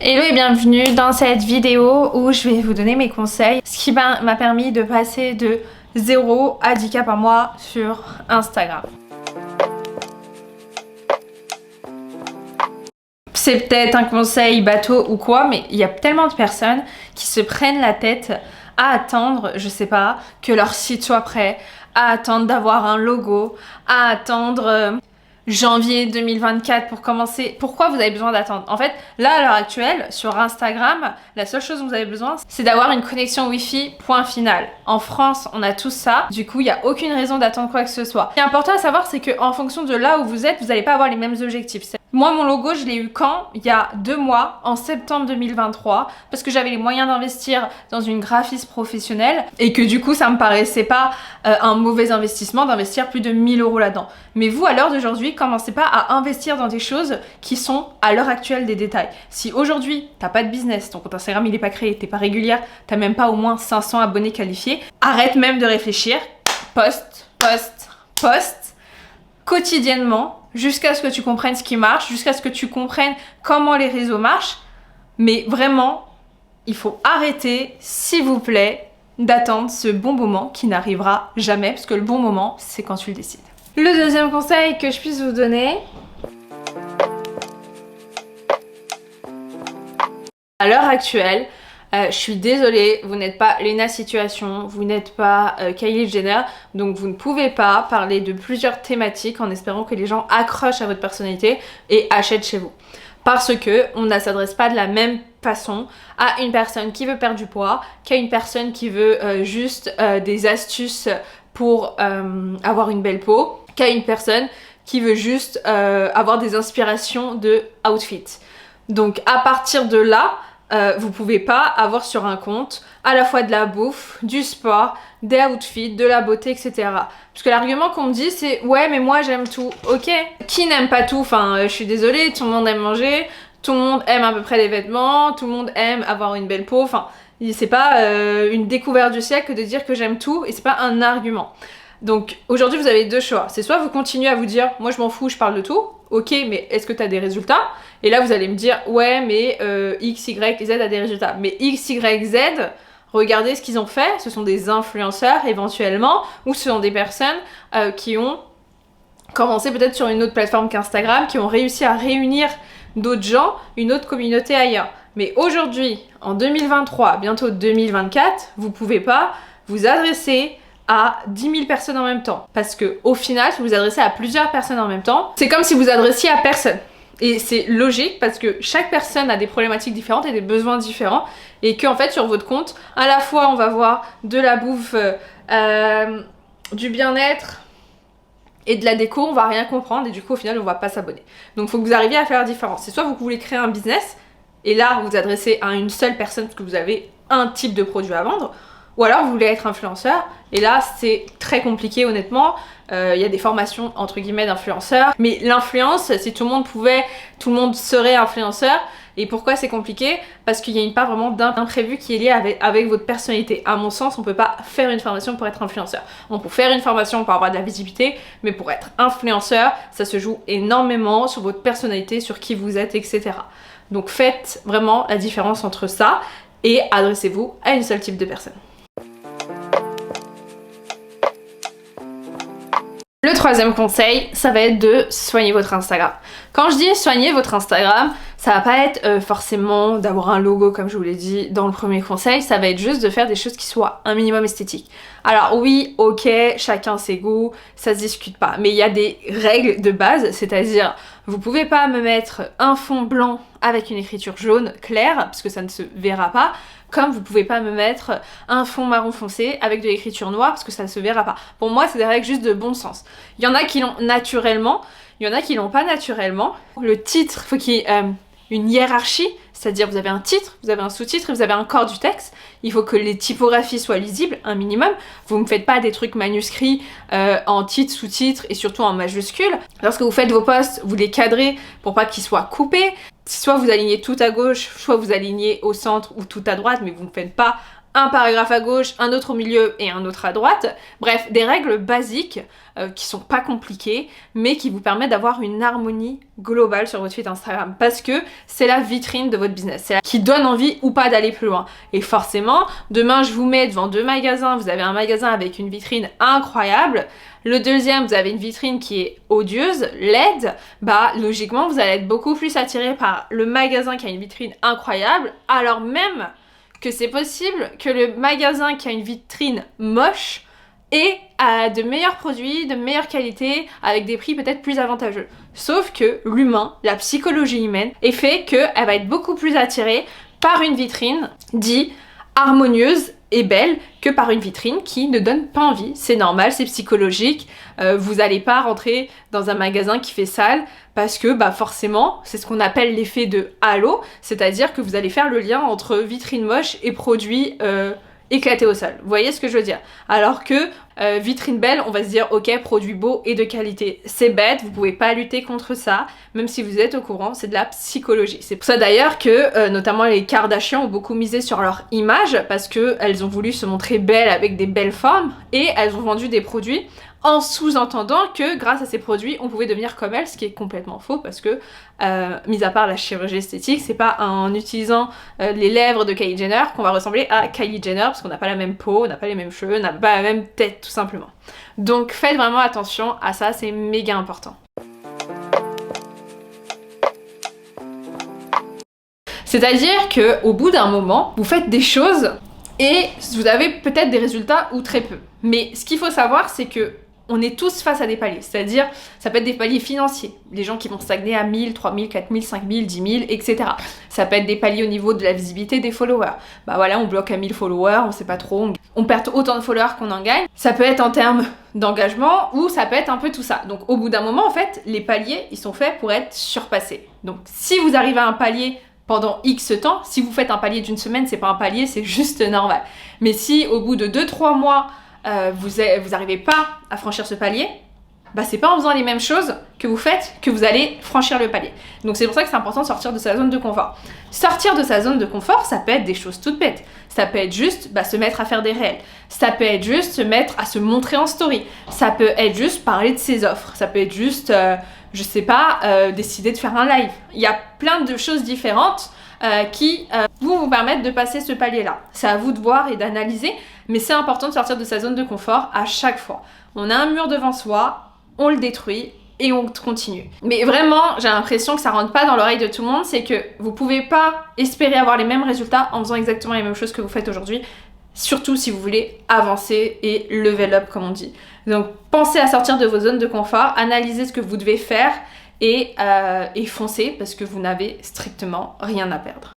Hello et bienvenue dans cette vidéo où je vais vous donner mes conseils, ce qui m'a permis de passer de 0 à 10K par mois sur Instagram. C'est peut-être un conseil bateau ou quoi, mais il y a tellement de personnes qui se prennent la tête à attendre, je sais pas, que leur site soit prêt, à attendre d'avoir un logo, à attendre janvier 2024 pour commencer. Pourquoi vous avez besoin d'attendre? En fait, là à l'heure actuelle, sur Instagram, la seule chose dont vous avez besoin, c'est d'avoir une connexion Wi-Fi, point final. En France, on a tout ça. Du coup, il n'y a aucune raison d'attendre quoi que ce soit. Ce qui est important à savoir, c'est qu'en fonction de là où vous êtes, vous n'allez pas avoir les mêmes objectifs. Moi, mon logo, je l'ai eu quand? Il y a 2 mois, en septembre 2023, parce que j'avais les moyens d'investir dans une graphiste professionnelle et que du coup, ça me paraissait pas un mauvais investissement d'investir plus de 1000 € là-dedans. Mais vous, à l'heure d'aujourd'hui, commencez pas à investir dans des choses qui sont à l'heure actuelle des détails. Si aujourd'hui, t'as pas de business, ton compte Instagram il est pas créé, t'es pas régulière, t'as même pas au moins 500 abonnés qualifiés, arrête même de réfléchir, poste quotidiennement, jusqu'à ce que tu comprennes ce qui marche, jusqu'à ce que tu comprennes comment les réseaux marchent. Mais vraiment, il faut arrêter, s'il vous plaît, d'attendre ce bon moment qui n'arrivera jamais, parce que le bon moment, c'est quand tu le décides. Le deuxième conseil que je puisse vous donner, à l'heure actuelle, je suis désolée, vous n'êtes pas Lena Situation, vous n'êtes pas Kylie Jenner, donc vous ne pouvez pas parler de plusieurs thématiques en espérant que les gens accrochent à votre personnalité et achètent chez vous. Parce que on ne s'adresse pas de la même façon à une personne qui veut perdre du poids qu'à une personne qui veut juste des astuces pour avoir une belle peau, qu'à une personne qui veut juste avoir des inspirations de outfit. Donc à partir de là, vous pouvez pas avoir sur un compte à la fois de la bouffe, du sport, des outfits, de la beauté, etc. Parce que l'argument qu'on me dit c'est ouais mais moi j'aime tout. Ok, qui n'aime pas tout? Enfin je suis désolée, tout le monde aime manger, tout le monde aime à peu près les vêtements, tout le monde aime avoir une belle peau. Enfin c'est pas une découverte du siècle de dire que j'aime tout et c'est pas un argument. Donc aujourd'hui vous avez deux choix, c'est soit vous continuez à vous dire moi je m'en fous, je parle de tout, ok mais est-ce que tu as des résultats? Et là vous allez me dire ouais mais X, Y, Z a des résultats. Mais X, Y, Z, regardez ce qu'ils ont fait, ce sont des influenceurs éventuellement, ou ce sont des personnes qui ont commencé peut-être sur une autre plateforme qu'Instagram, qui ont réussi à réunir d'autres gens, une autre communauté ailleurs. Mais aujourd'hui, en 2023, bientôt 2024, vous pouvez pas vous adresser à 10 000 personnes en même temps. Parce que au final, si vous vous adressez à plusieurs personnes en même temps, c'est comme si vous adressiez à personne. Et c'est logique parce que chaque personne a des problématiques différentes et des besoins différents. Et qu'en fait, sur votre compte, à la fois, on va voir de la bouffe, du bien-être et de la déco, on va rien comprendre. Et du coup, au final, on va pas s'abonner. Donc, il faut que vous arriviez à faire la différence. C'est soit vous voulez créer un business et là, vous vous adressez à une seule personne parce que vous avez un type de produit à vendre. Ou alors vous voulez être influenceur, et là c'est très compliqué honnêtement, il y a des formations entre guillemets d'influenceurs, mais l'influence, si tout le monde pouvait, tout le monde serait influenceur. Et pourquoi c'est compliqué? Parce qu'il y a une part vraiment d'imprévu qui est liée avec votre personnalité. À mon sens, on peut pas faire une formation pour être influenceur. On peut faire une formation pour avoir de la visibilité, mais pour être influenceur, ça se joue énormément sur votre personnalité, sur qui vous êtes, etc. Donc faites vraiment la différence entre ça et adressez-vous à une seule type de personne. Le troisième conseil, ça va être de soigner votre Instagram. Quand je dis soigner votre Instagram, ça va pas être forcément d'avoir un logo comme je vous l'ai dit dans le premier conseil, ça va être juste de faire des choses qui soient un minimum esthétiques. Alors oui, ok, chacun ses goûts, ça se discute pas, mais il y a des règles de base, c'est-à-dire vous pouvez pas me mettre un fond blanc avec une écriture jaune claire, parce que ça ne se verra pas, comme vous pouvez pas me mettre un fond marron foncé avec de l'écriture noire parce que ça ne se verra pas. Pour moi, c'est des règles juste de bon sens. Il y en a qui l'ont naturellement, il y en a qui l'ont pas naturellement. Le titre, faut qu'il y ait une hiérarchie, c'est-à-dire vous avez un titre, vous avez un sous-titre et vous avez un corps du texte. Il faut que les typographies soient lisibles, un minimum. Vous me faites pas des trucs manuscrits en titre, sous-titre et surtout en majuscule. Lorsque vous faites vos posts, vous les cadrez pour pas qu'ils soient coupés. Soit vous alignez tout à gauche, soit vous alignez au centre ou tout à droite, mais vous ne faites pas un paragraphe à gauche, un autre au milieu et un autre à droite. Bref, des règles basiques qui sont pas compliquées, mais qui vous permettent d'avoir une harmonie globale sur votre feed Instagram. Parce que c'est la vitrine de votre business, c'est la qui donne envie ou pas d'aller plus loin. Et forcément, demain je vous mets devant 2 magasins, vous avez un magasin avec une vitrine incroyable, le deuxième, vous avez une vitrine qui est odieuse, laide, bah logiquement vous allez être beaucoup plus attiré par le magasin qui a une vitrine incroyable, alors même que c'est possible que le magasin qui a une vitrine moche ait de meilleurs produits, de meilleure qualité, avec des prix peut-être plus avantageux. Sauf que l'humain, la psychologie humaine, est fait qu'elle va être beaucoup plus attirée par une vitrine dite harmonieuse et belle que par une vitrine qui ne donne pas envie. C'est normal, c'est psychologique. Vous n'allez pas rentrer dans un magasin qui fait sale parce que bah forcément, c'est ce qu'on appelle l'effet de halo, c'est-à-dire que vous allez faire le lien entre vitrine moche et produits éclatés au sol. Vous voyez ce que je veux dire? Alors que vitrine belle, on va se dire ok, produit beau et de qualité. C'est bête, vous pouvez pas lutter contre ça, même si vous êtes au courant, c'est de la psychologie. C'est pour ça d'ailleurs que notamment les Kardashians ont beaucoup misé sur leur image parce que elles ont voulu se montrer belles avec des belles formes et elles ont vendu des produits en sous-entendant que grâce à ces produits, on pouvait devenir comme elles, ce qui est complètement faux parce que, mis à part la chirurgie esthétique, c'est pas en utilisant les lèvres de Kylie Jenner qu'on va ressembler à Kylie Jenner parce qu'on n'a pas la même peau, on n'a pas les mêmes cheveux, on n'a pas la même tête tout simplement. Donc faites vraiment attention à ça, c'est méga important. C'est-à-dire qu'au bout d'un moment, vous faites des choses et vous avez peut-être des résultats ou très peu. Mais ce qu'il faut savoir, c'est que on est tous face à des paliers, c'est-à-dire ça peut être des paliers financiers, les gens qui vont stagner à 1000, 3000, 4000, 5000, 10 000, etc. Ça peut être des paliers au niveau de la visibilité des followers. Bah voilà, on bloque à 1000 followers, on sait pas trop, on perd autant de followers qu'on en gagne. Ça peut être en termes d'engagement ou ça peut être un peu tout ça. Donc au bout d'un moment, en fait, les paliers, ils sont faits pour être surpassés. Donc si vous arrivez à un palier pendant X temps, si vous faites un palier d'une semaine, c'est pas un palier, c'est juste normal. Mais si au bout de 2-3 mois, vous n'arrivez pas à franchir ce palier, bah c'est pas en faisant les mêmes choses que vous faites que vous allez franchir le palier. Donc c'est pour ça que c'est important de sortir de sa zone de confort. Sortir de sa zone de confort, ça peut être des choses toutes bêtes. Ça peut être juste se mettre à faire des réels. Ça peut être juste se mettre à se montrer en story. Ça peut être juste parler de ses offres. Ça peut être juste, je sais pas, décider de faire un live. Il y a plein de choses différentes qui vous permettent de passer ce palier-là. C'est à vous de voir et d'analyser, mais c'est important de sortir de sa zone de confort à chaque fois. On a un mur devant soi, on le détruit et on continue. Mais vraiment, j'ai l'impression que ça rentre pas dans l'oreille de tout le monde, c'est que vous pouvez pas espérer avoir les mêmes résultats en faisant exactement les mêmes choses que vous faites aujourd'hui, surtout si vous voulez avancer et level up comme on dit. Donc pensez à sortir de vos zones de confort, analysez ce que vous devez faire et foncez parce que vous n'avez strictement rien à perdre.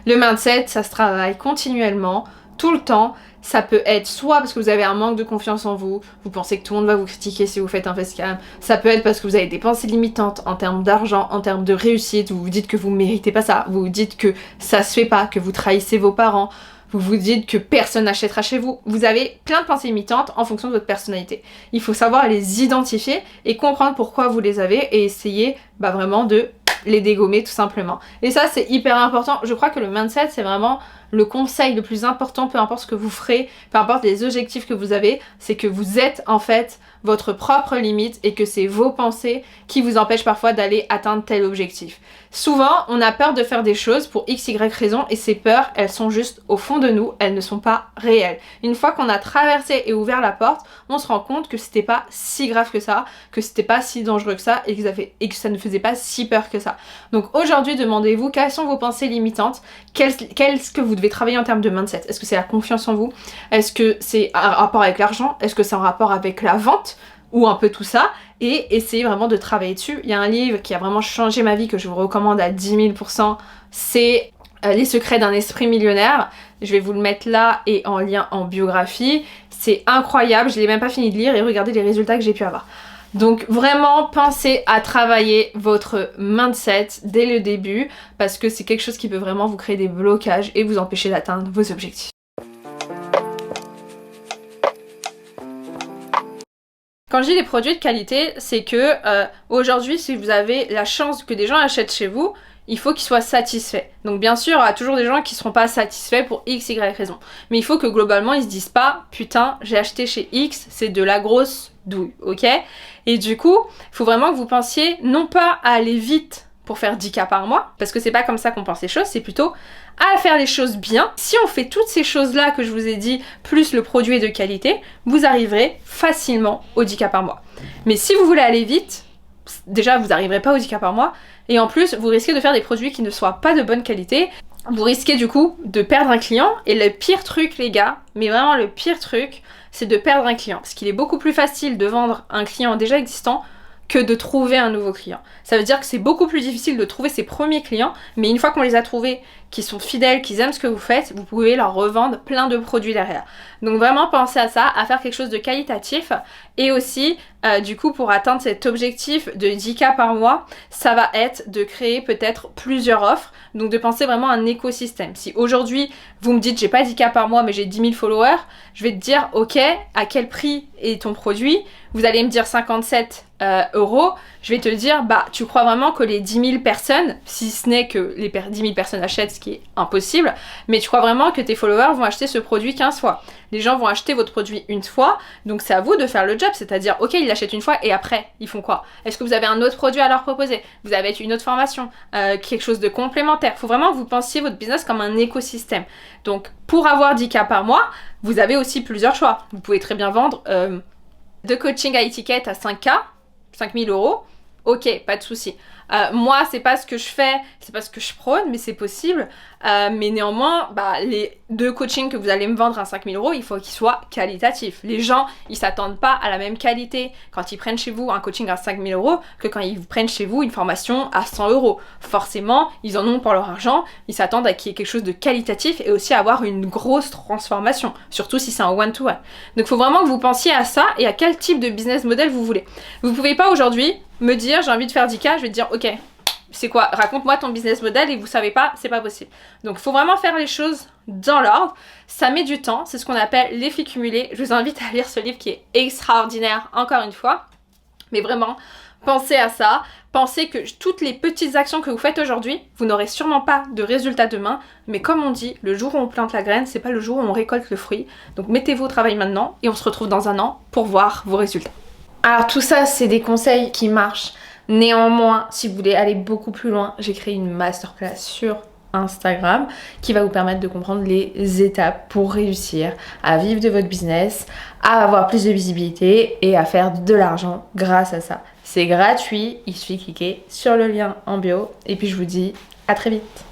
Le mindset, ça se travaille continuellement, tout le temps. Ça peut être soit parce que vous avez un manque de confiance en vous, vous pensez que tout le monde va vous critiquer si vous faites un facecam. Ça peut être parce que vous avez des pensées limitantes en termes d'argent, en termes de réussite, vous vous dites que vous méritez pas ça, vous vous dites que ça se fait pas, que vous trahissez vos parents, vous vous dites que personne n'achètera chez vous. Vous avez plein de pensées limitantes en fonction de votre personnalité. Il faut savoir les identifier et comprendre pourquoi vous les avez et essayer vraiment de les dégommer tout simplement. Et ça c'est hyper important. Je crois que le mindset c'est vraiment le conseil le plus important, peu importe ce que vous ferez, peu importe les objectifs que vous avez, c'est que vous êtes en fait votre propre limite et que c'est vos pensées qui vous empêchent parfois d'aller atteindre tel objectif. Souvent, on a peur de faire des choses pour x, y raison et ces peurs, elles sont juste au fond de nous, elles ne sont pas réelles. Une fois qu'on a traversé et ouvert la porte, on se rend compte que c'était pas si grave que ça, que c'était pas si dangereux que ça et que ça ne faisait pas si peur que ça. Donc aujourd'hui, demandez-vous quelles sont vos pensées limitantes, qu'est-ce que vous devez travailler en termes de mindset. Est-ce que c'est la confiance en vous? Est-ce que c'est un rapport avec l'argent? Est-ce que c'est un rapport avec la vente? Ou un peu tout ça, et essayez vraiment de travailler dessus. Il y a un livre qui a vraiment changé ma vie que je vous recommande à 10 000%, c'est Les secrets d'un esprit millionnaire. Je vais vous le mettre là et en lien en biographie. C'est incroyable, je l'ai même pas fini de lire et regardez les résultats que j'ai pu avoir. Donc vraiment pensez à travailler votre mindset dès le début parce que c'est quelque chose qui peut vraiment vous créer des blocages et vous empêcher d'atteindre vos objectifs. Quand je dis des produits de qualité, c'est que aujourd'hui, si vous avez la chance que des gens achètent chez vous, il faut qu'ils soient satisfaits. Donc bien sûr, il y a toujours des gens qui seront pas satisfaits pour X, Y raison. Mais il faut que globalement, ils se disent pas, putain, j'ai acheté chez X, c'est de la grosse douille, ok? Et du coup, il faut vraiment que vous pensiez non pas à aller vite pour faire 10K par mois, parce que c'est pas comme ça qu'on pense les choses, c'est plutôt à faire les choses bien. Si on fait toutes ces choses-là que je vous ai dit, plus le produit est de qualité, vous arriverez facilement au 10K par mois. Mais si vous voulez aller vite, déjà vous n'arriverez pas au 10K par mois, et en plus vous risquez de faire des produits qui ne soient pas de bonne qualité, vous risquez du coup de perdre un client, et le pire truc les gars, mais vraiment le pire truc, c'est de perdre un client, parce qu'il est beaucoup plus facile de vendre un client déjà existant que de trouver un nouveau client. Ça veut dire que c'est beaucoup plus difficile de trouver ses premiers clients, mais une fois qu'on les a trouvés, qui sont fidèles, qui aiment ce que vous faites, vous pouvez leur revendre plein de produits derrière. Donc vraiment pensez à ça, à faire quelque chose de qualitatif, et aussi du coup pour atteindre cet objectif de 10K par mois, ça va être de créer peut-être plusieurs offres, donc de penser vraiment à un écosystème. Si aujourd'hui vous me dites j'ai pas 10K par mois mais j'ai 10 000 followers, je vais te dire ok, à quel prix est ton produit? Vous allez me dire 57 euros, je vais te dire bah tu crois vraiment que les 10 000 personnes, si ce n'est que les 10 000 personnes achètent, ce qui est impossible, mais tu crois vraiment que tes followers vont acheter ce produit 15 fois? Les gens vont acheter votre produit une fois, donc c'est à vous de faire le job, c'est-à-dire ok ils l'achètent une fois et après ils font quoi? Est-ce que vous avez un autre produit à leur proposer? Vous avez une autre formation, quelque chose de complémentaire? Il faut vraiment que vous pensiez votre business comme un écosystème. Donc pour avoir 10K par mois, vous avez aussi plusieurs choix. Vous pouvez très bien vendre de coaching à étiquette à 5K, 5 000 euros, ok, pas de souci. Moi, c'est pas ce que je fais, c'est pas ce que je prône, mais c'est possible. Mais néanmoins, bah, les deux coachings que vous allez me vendre à 5 000 euros, il faut qu'ils soient qualitatifs. Les gens, ils s'attendent pas à la même qualité quand ils prennent chez vous un coaching à 5 000 euros que quand ils prennent chez vous une formation à 100 euros. Forcément, ils en ont pour leur argent, ils s'attendent à qu'il y ait quelque chose de qualitatif et aussi à avoir une grosse transformation, surtout si c'est un one-to-one. Donc il faut vraiment que vous pensiez à ça et à quel type de business model vous voulez. Vous pouvez pas aujourd'hui me dire j'ai envie de faire 10K, je vais te dire ok, c'est quoi? Raconte-moi ton business model et vous savez pas, c'est pas possible. Donc il faut vraiment faire les choses dans l'ordre. Ça met du temps, c'est ce qu'on appelle l'effet cumulé. Je vous invite à lire ce livre qui est extraordinaire, encore une fois. Mais vraiment, pensez à ça. Pensez que toutes les petites actions que vous faites aujourd'hui, vous n'aurez sûrement pas de résultats demain. Mais comme on dit, le jour où on plante la graine, c'est pas le jour où on récolte le fruit. Donc mettez-vous au travail maintenant et on se retrouve dans un an pour voir vos résultats. Alors tout ça, c'est des conseils qui marchent. Néanmoins, si vous voulez aller beaucoup plus loin, j'ai créé une masterclass sur Instagram qui va vous permettre de comprendre les étapes pour réussir à vivre de votre business, à avoir plus de visibilité et à faire de l'argent grâce à ça. C'est gratuit, il suffit de cliquer sur le lien en bio et puis je vous dis à très vite.